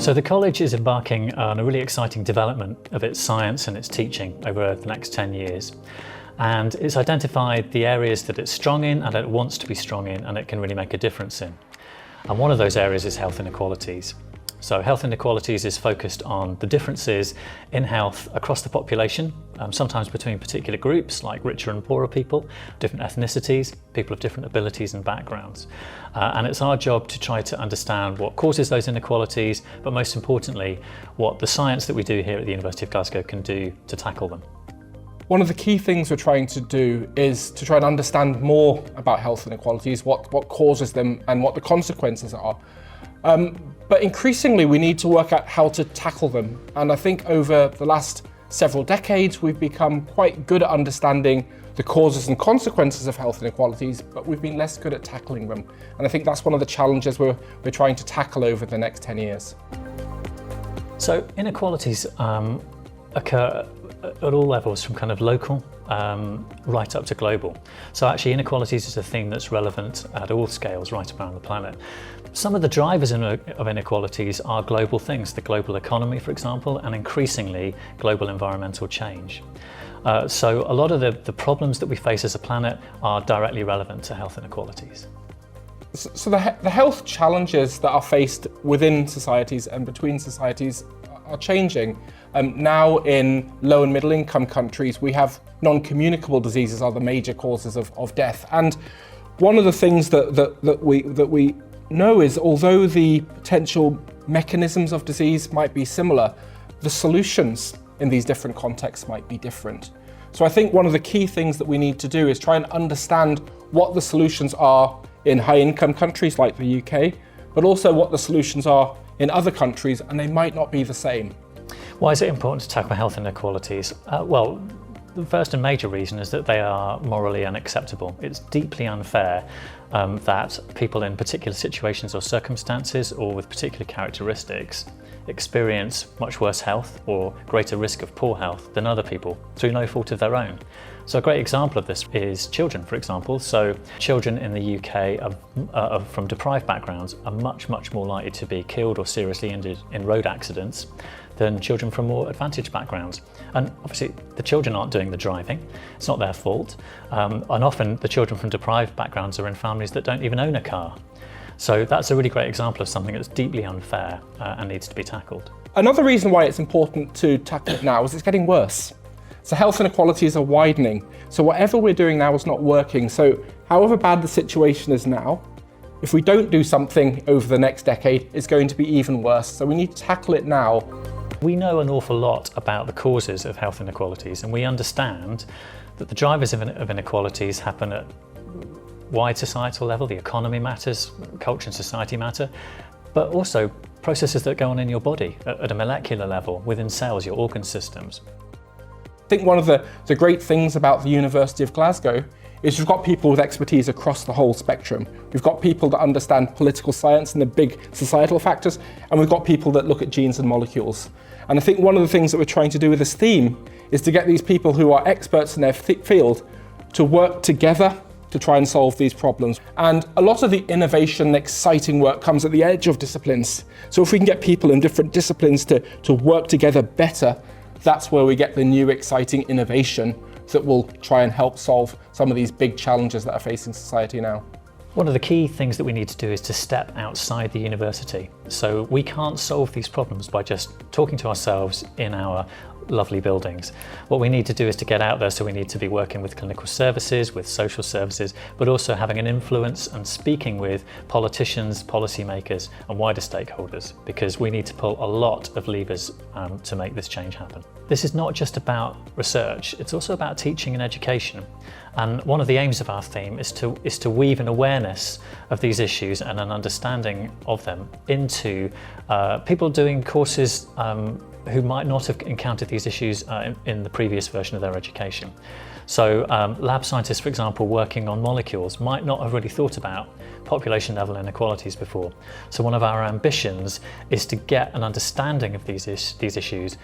So the college is embarking on a really exciting development of its science and its teaching over the next 10 years. And it's identified the areas that it's strong in and it wants to be strong in and it can really make a difference in. And one of those areas is health inequalities. So Health Inequalities is focused on the differences in health across the population, sometimes between particular groups like richer and poorer people, different ethnicities, people of different abilities and backgrounds. And it's our job to try to understand what causes those inequalities, but most importantly, what the science that we do here at the University of Glasgow can do to tackle them. One of the key things we're trying to do is to try and understand more about health inequalities, what causes them and what the consequences are. But increasingly we need to work out how to tackle them. And I think over the last several decades we've become quite good at understanding the causes and consequences of health inequalities, but we've been less good at tackling them. And I think that's one of the challenges we're trying to tackle over the next 10 years. So inequalities occur at all levels, from kind of local right up to global. So actually inequalities is a theme that's relevant at all scales right around the planet. Some of the drivers of inequalities are global things, the global economy, for example, and increasingly global environmental change. So a lot of the problems that we face as a planet are directly relevant to health inequalities. So the health challenges that are faced within societies and between societies are changing. Now in low and middle income countries, we have non-communicable diseases are the major causes of death. And one of the things that we know is, although the potential mechanisms of disease might be similar, the solutions in these different contexts might be different. So I think one of the key things that we need to do is try and understand what the solutions are in high income countries like the UK, but also what the solutions are in other countries, and they might not be the same. Why is it important to tackle health inequalities? Well, the first and major reason is that they are morally unacceptable. It's deeply unfair that people in particular situations or circumstances or with particular characteristics experience much worse health or greater risk of poor health than other people through no fault of their own. So a great example of this is children, for example. So children in the UK from deprived backgrounds are much more likely to be killed or seriously injured in road accidents than children from more advantaged backgrounds. And obviously the children aren't doing the driving, it's not their fault. And often the children from deprived backgrounds are in families that don't even own a car. So that's a really great example of something that's deeply unfair and needs to be tackled. Another reason why it's important to tackle it now is it's getting worse. So health inequalities are widening. So whatever we're doing now is not working. So however bad the situation is now, if we don't do something over the next decade, it's going to be even worse. So we need to tackle it now. We know an awful lot about the causes of health inequalities, and we understand that the drivers of inequalities happen at wide societal level. The economy matters, culture and society matter, but also processes that go on in your body at a molecular level, within cells, your organ systems. I think one of the great things about the University of Glasgow is we've got people with expertise across the whole spectrum. We've got people that understand political science and the big societal factors, and we've got people that look at genes and molecules. And I think one of the things that we're trying to do with this theme is to get these people who are experts in their field to work together to try and solve these problems. And a lot of the innovation and exciting work comes at the edge of disciplines. So if we can get people in different disciplines to work together better, that's where we get the new exciting innovation that will try and help solve some of these big challenges that are facing society now. One of the key things that we need to do is to step outside the university. So we can't solve these problems by just talking to ourselves in our lovely buildings. What we need to do is to get out there, so we need to be working with clinical services, with social services, but also having an influence and speaking with politicians, policymakers and wider stakeholders, because we need to pull a lot of levers to make this change happen. This is not just about research, it's also about teaching and education. And one of the aims of our theme is to weave an awareness of these issues and an understanding of them into people doing courses who might not have encountered these issues in the previous version of their education. So lab scientists, for example, working on molecules might not have really thought about population level inequalities before. So one of our ambitions is to get an understanding of these issues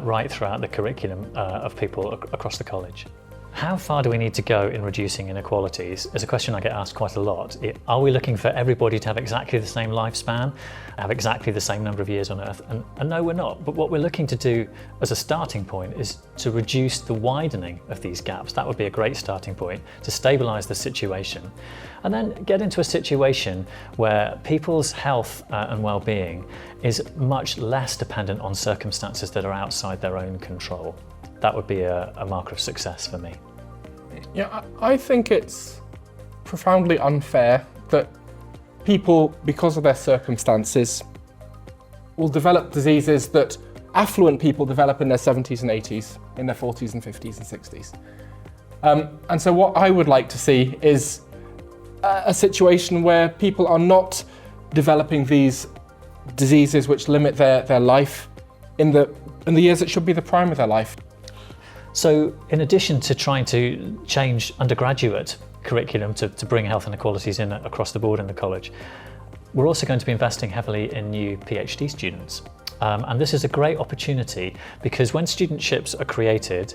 right throughout the curriculum of people across the college. How far do we need to go in reducing inequalities is a question I get asked quite a lot. Are we looking for everybody to have exactly the same lifespan, have exactly the same number of years on Earth? And no, we're not. But what we're looking to do as a starting point is to reduce the widening of these gaps. That would be a great starting point to stabilise the situation. And then get into a situation where people's health and well-being is much less dependent on circumstances that are outside their own control. That would be a marker of success for me. Yeah, I think it's profoundly unfair that people, because of their circumstances, will develop diseases that affluent people develop in their 70s and 80s, in their 40s and 50s and 60s. And so what I would like to see is a situation where people are not developing these diseases which limit their life in the years that should be the prime of their life. So in addition to trying to change undergraduate curriculum to bring health inequalities in across the board in the college, we're also going to be investing heavily in new PhD students. And this is a great opportunity because when studentships are created,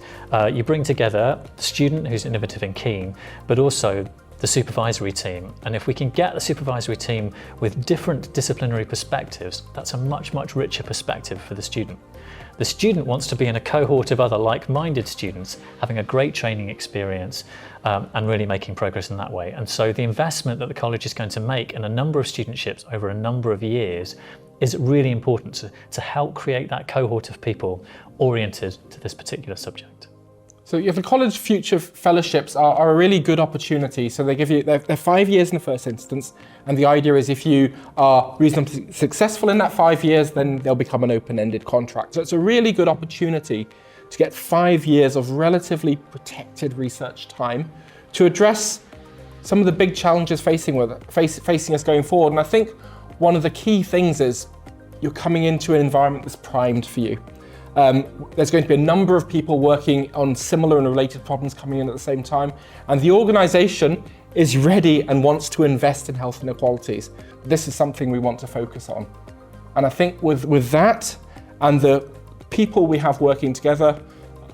you bring together the student who's innovative and keen, but also the supervisory team. And if we can get the supervisory team with different disciplinary perspectives, that's a much, much richer perspective for the student. The student wants to be in a cohort of other like-minded students, having a great training experience and really making progress in that way. And so the investment that the college is going to make in a number of studentships over a number of years is really important to help create that cohort of people oriented to this particular subject. So the College Future Fellowships are a really good opportunity. So they're 5 years in the first instance. And the idea is if you are reasonably successful in that 5 years, then they'll become an open-ended contract. So it's a really good opportunity to get 5 years of relatively protected research time to address some of the big challenges facing us going forward. And I think one of the key things is you're coming into an environment that's primed for you. There's going to be a number of people working on similar and related problems coming in at the same time, and the organisation is ready and wants to invest in health inequalities. This is something we want to focus on. And I think with that and the people we have working together,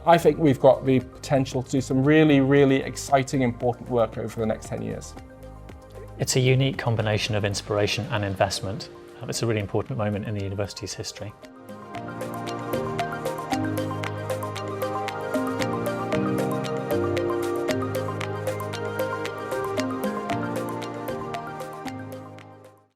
I think we've got the potential to do some really, really exciting, important work over the next 10 years. It's a unique combination of inspiration and investment. It's a really important moment in the university's history.